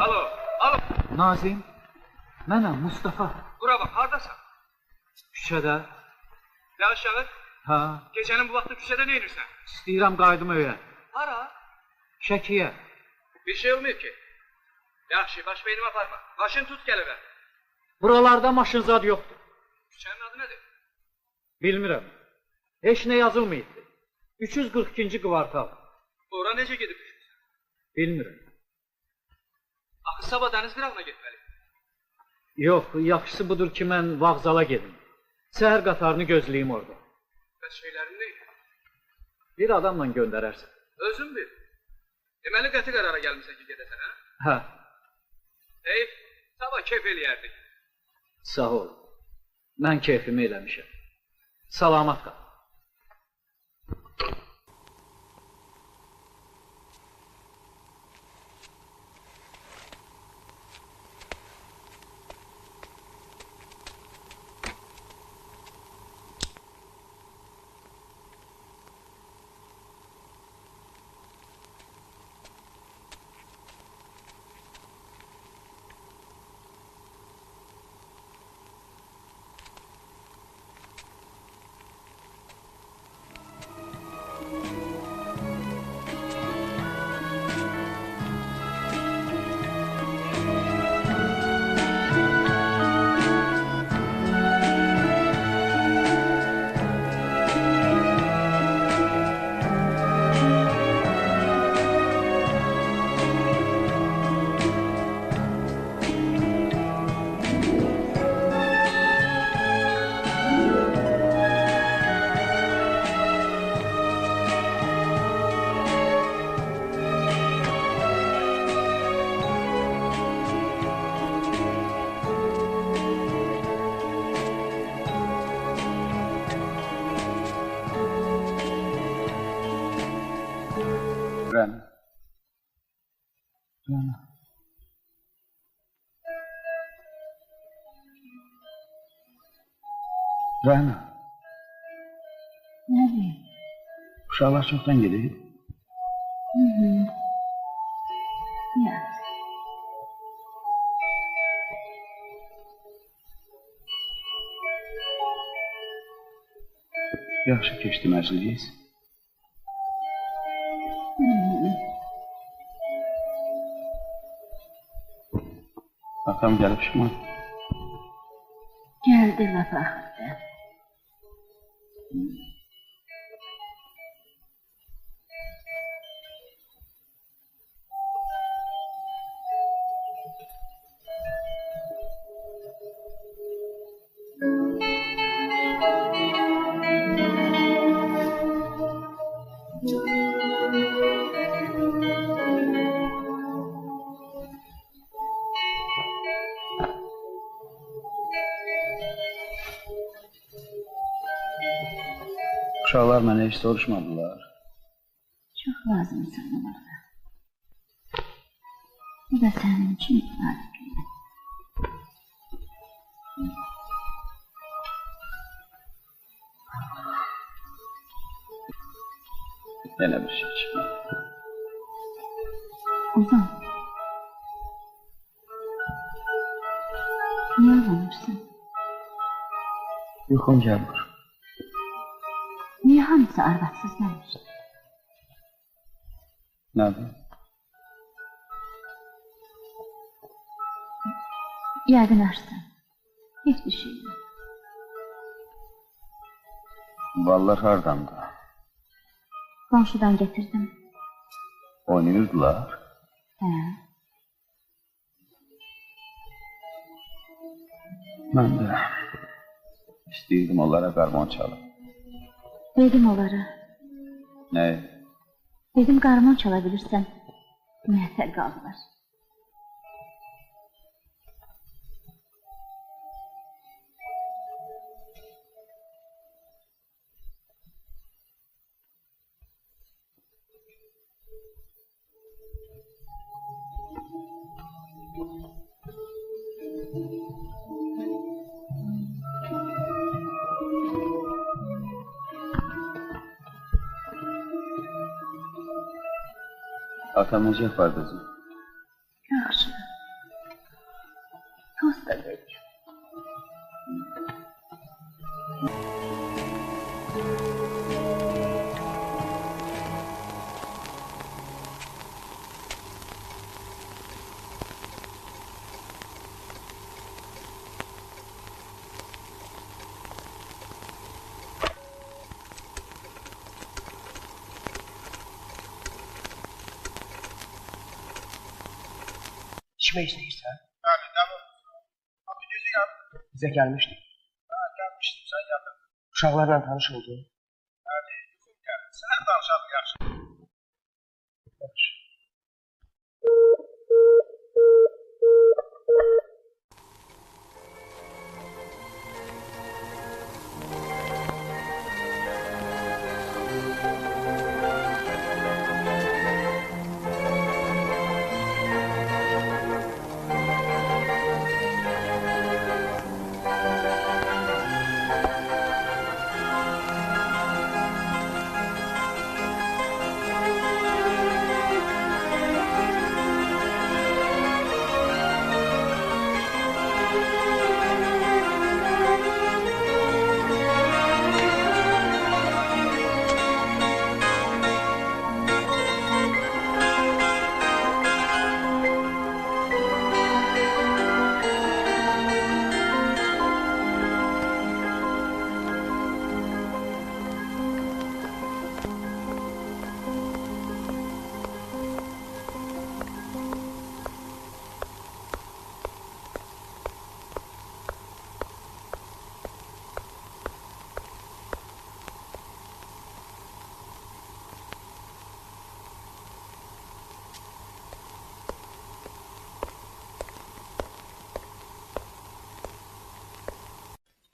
Alo, alo. Nazim, mənəm Mustafa. Bura bax, haradasan? Küçədə. Ya aşağı? Ha. Gecənin bu vaxtı küçədə nə edirsən? İstəyirəm qaydım öyə. Hara? Şəkiyə. Bir şey olmuyor ki. Yaxşı, baş beynimi aparma. Maşın tut gəl evə. Buralarda maşın zad yoxdur. Küçənin adı nədir? Bilmirəm. Heç nə yazılmayıbdı. 342-ci kvartal. Ora necə gedib düşmüsən? Bilmirəm. Axı sabah dəniz qırağına getməli. Yox, yaxşısı budur ki, mən vağzala gedim. Səhər qatarını gözləyim orada. Bəs şeylərin nə? Bir adamla göndərərsən. Özün bil. Deməli qəti qərara gəlmişsən ki, gedəsən, hə? Hə. Eyb, sabah keyf eləyərdik. Sağ ol. Mən keyfimi eləmişəm. Salamat qal. Rəna. Nədir? Uşaqlar çoxdan gedir. Yaz. Yaxşı keçdi məclis. Atam gəlib çıxma. Gəldi laf axırda. Uşaqlar mənə heç soruşmadılar. Çox lazımsan onlara. Bu da sənin üçün adətli. Elə bir şey çıxmadı. Ozan. Niyə ağlamırsan? Yuxum gəlmir. Niyə hamısı arvadsız gəlmişdi? Nədir? Yəqin açsan. Heç bir şey yox. Ballar hardandı? Qonşudan getirdim. Oynayırdılar. Hə. Mən də istəyirdim onlara qarmon çalıb. Dedim onlara. Nə? Dedim qarmon çala bilirsən. Müəffəq qaldılar. Atam necə var qızım? Yaxşı. İçmek istəyirsən? Bəli, devam. Abi gözüyəm. Bizə gəlmişdi. Hə, gəlmişdim, sən yatın. Uşaqlarla tanış oldun? Bəli, yuxum gəldi. Sənə danışalım, yaxşı. Yaxşı.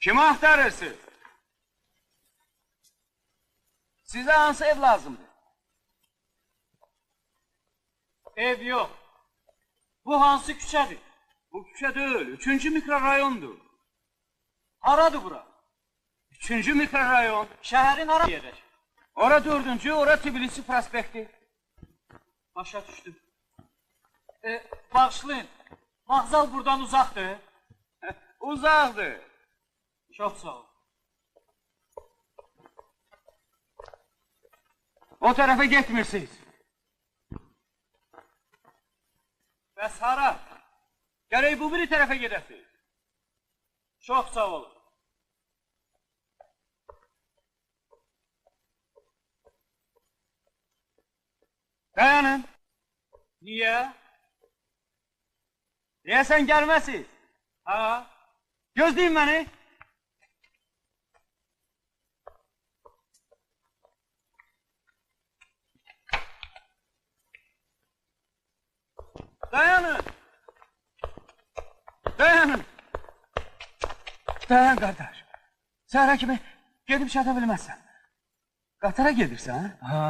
Kimi axtarırsınız? Sizə hansı ev lazımdır? Ev yox. Bu hansı küçədir? Bu küçə deyil, 3-cü mikrorayondur. Haradır bura? 3-cü mikrorayon. Şəhərin hara yerək? Ora 4-cü, ora Tbilisi prospekti. Başa düşdüm. Bağışlayın. Vağzal buradan uzaqdır. Uzaqdır. Çox sağ ol. O tərəfə getmirsiniz. Bəs hara? Gərək bu biri tərəfə gedəsiniz. Çox sağ olun. Dayanın. Niyə? Deyəsən gəlməsiniz. Ha? Gözləyin məni. Dayanın. Dayanın. Dayan qardaş. Səhərə kimi gedib çata bilməzsən. Qatara gedirsən? Ha?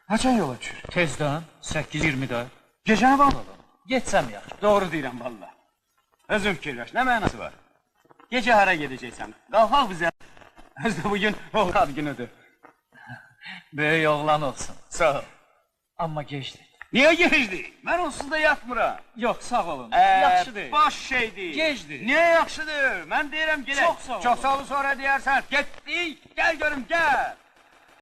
Haçan yola düşür? Tezdən, 8:20-də. Gecəni bağlı. Getsəm yaxşı. Doğru deyirəm valla. Özün fikirləş, nə mənası var? Gecə hara gedəcəksən? Qalxaq bizə. Özdə bugün oğlan günüdür. Böyük oğlan olsun. Sağ ol. Amma gecdir. Niyə gecdi? Mən onsuz da yatmıram. Yox, sağ olun. Yaxşıdır. Boş şeydir. Gecdir. Niyə yaxşıdır? Mən deyirəm gedək. Çox sağ ol. Çox sağ ol, sonra deyərsən. Getdik, gəl görüm, gəl.